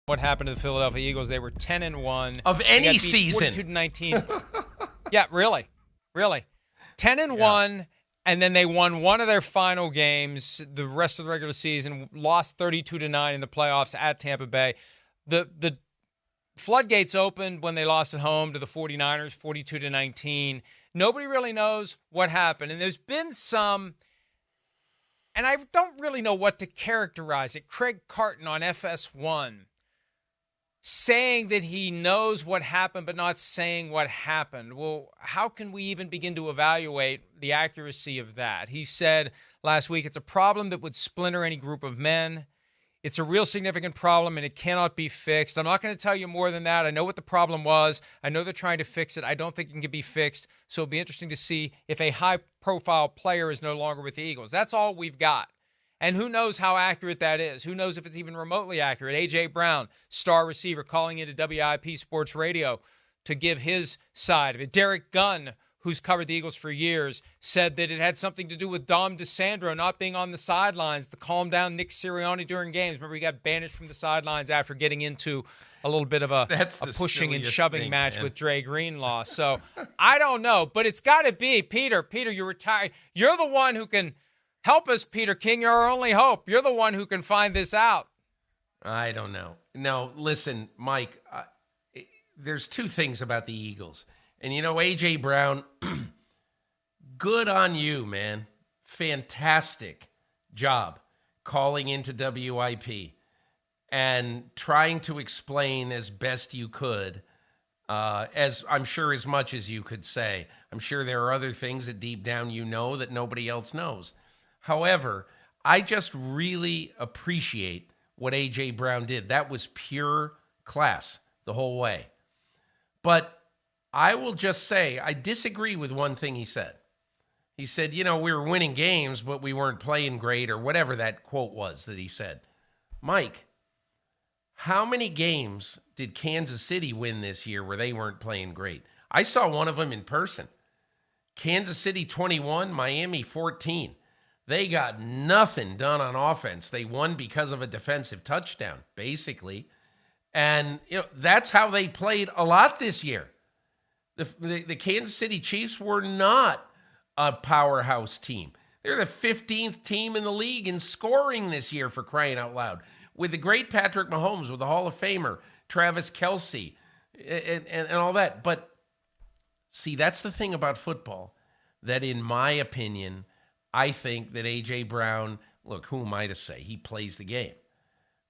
what happened to the Philadelphia Eagles. They were 10-1 of any season. 42-19. Yeah, really. 10-1, and then they won one of their final games. The rest of the regular season lost 32-9 in the playoffs at Tampa Bay. The floodgates opened when they lost at home to the 49ers, 42-19. Nobody really knows what happened, and there's been some. And I don't really know what to characterize it. Craig Carton on FS1 saying that he knows what happened but not saying what happened. Well, how can we even begin to evaluate the accuracy of that? He said last week, it's a problem that would splinter any group of men. It's a real significant problem, and it cannot be fixed. I'm not going to tell you more than that. I know what the problem was. I know they're trying to fix it. I don't think it can be fixed. So it'll be interesting to see if a high-profile player is no longer with the Eagles. That's all we've got. And who knows how accurate that is? Who knows if it's even remotely accurate? A.J. Brown, star receiver, calling into WIP Sports Radio to give his side of it. Derek Gunn, who's covered the Eagles for years, said that it had something to do with Dom DeSandro not being on the sidelines to calm down Nick Sirianni during games. Remember, he got banished from the sidelines after getting into a little bit of a pushing and shoving match with Dre Greenlaw. So I don't know, but it's got to be. Peter, you're retired. You're the one who can help us, Peter King. You're our only hope. You're the one who can find this out. I don't know. No, listen, Mike, there's two things about the Eagles. And, A.J. Brown, good on you, man. Fantastic job calling into WIP and trying to explain as best you could, as I'm sure as much as you could say. I'm sure there are other things that deep down that nobody else knows. However, I just really appreciate what A.J. Brown did. That was pure class the whole way. But I will just say I disagree with one thing he said. He said, we were winning games, but we weren't playing great, or whatever that quote was that he said. Mike, how many games did Kansas City win this year where they weren't playing great? I saw one of them in person. Kansas City 21, Miami 14. They got nothing done on offense. They won because of a defensive touchdown, basically. And that's how they played a lot this year. The Kansas City Chiefs were not a powerhouse team. They're the 15th team in the league in scoring this year, for crying out loud, with the great Patrick Mahomes, with the Hall of Famer, Travis Kelce, and all that. But, see, that's the thing about football, that in my opinion, I think that A.J. Brown, look, who am I to say? He plays the game.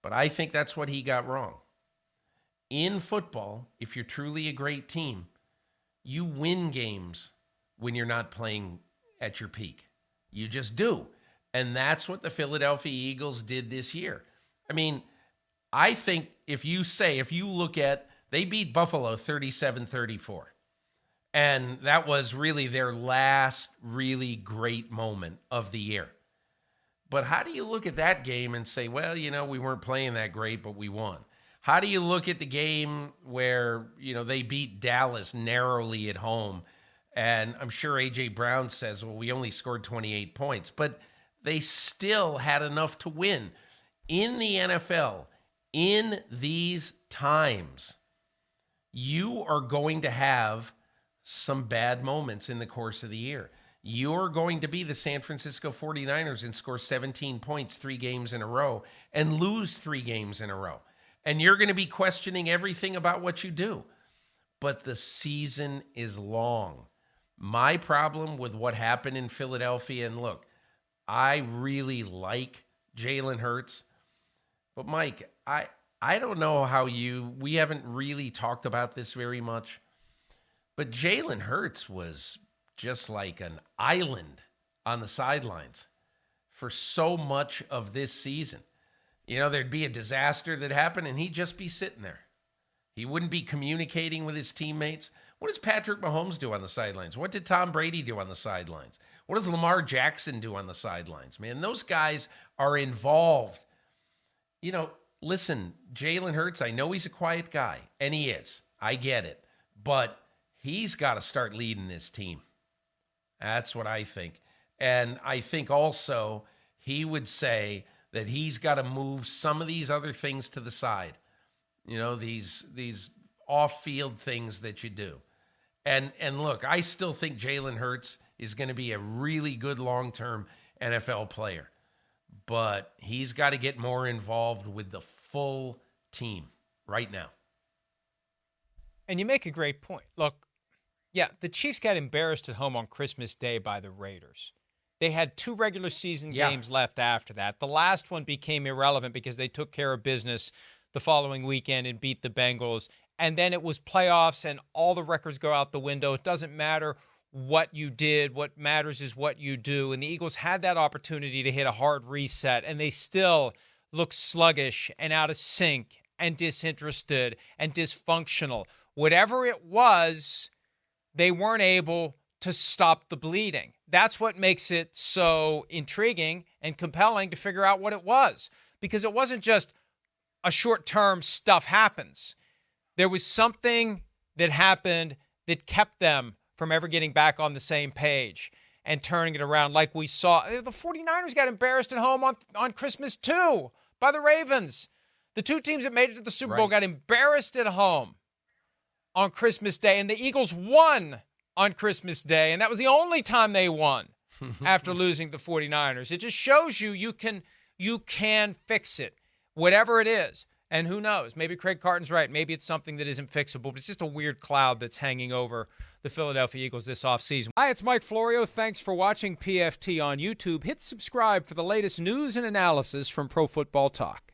But I think that's what he got wrong. In football, if you're truly a great team, you win games when you're not playing at your peak. You just do. And that's what the Philadelphia Eagles did this year. I mean, I think if you look at, they beat Buffalo 37-34. And that was really their last really great moment of the year. But how do you look at that game and say, well, we weren't playing that great, but we won? How do you look at the game where, they beat Dallas narrowly at home? And I'm sure A.J. Brown says, well, we only scored 28 points. But they still had enough to win. In the NFL, in these times, you are going to have some bad moments in the course of the year. You're going to be the San Francisco 49ers and score 17 points 3 games in a row and lose 3 games in a row. And you're going to be questioning everything about what you do. But the season is long. My problem with what happened in Philadelphia, and look, I really like Jalen Hurts. But Mike, I don't know how we haven't really talked about this very much. But Jalen Hurts was just like an island on the sidelines for so much of this season. There'd be a disaster that happened, and he'd just be sitting there. He wouldn't be communicating with his teammates. What does Patrick Mahomes do on the sidelines? What did Tom Brady do on the sidelines? What does Lamar Jackson do on the sidelines? Man, those guys are involved. Listen, Jalen Hurts, I know he's a quiet guy, and he is. I get it. But he's got to start leading this team. That's what I think. And I think also he would say that he's got to move some of these other things to the side these off-field things that you do. And look, I still think Jalen Hurts is going to be a really good long-term NFL player. But he's got to get more involved with the full team right now. And you make a great point. Look, yeah, the Chiefs got embarrassed at home on Christmas Day by the Raiders. They had 2 regular season games left after that. The last one became irrelevant because they took care of business the following weekend and beat the Bengals. And then it was playoffs and all the records go out the window. It doesn't matter what you did. What matters is what you do. And the Eagles had that opportunity to hit a hard reset, and they still look sluggish and out of sync and disinterested and dysfunctional. Whatever it was, they weren't able to stop the bleeding. That's what makes it so intriguing and compelling to figure out what it was, because it wasn't just a short-term stuff happens. There was something that happened that kept them from ever getting back on the same page and turning it around like we saw. The 49ers got embarrassed at home on Christmas too by the Ravens. The 2 teams that made it to the Super Bowl got embarrassed at home on Christmas Day, and the Eagles won on Christmas Day, and that was the only time they won after losing the 49ers. It just shows you can fix it, whatever it is. And who knows? Maybe Craig Carton's right. Maybe it's something that isn't fixable, but it's just a weird cloud that's hanging over the Philadelphia Eagles this offseason. Hi, it's Mike Florio. Thanks for watching PFT on YouTube. Hit subscribe for the latest news and analysis from Pro Football Talk.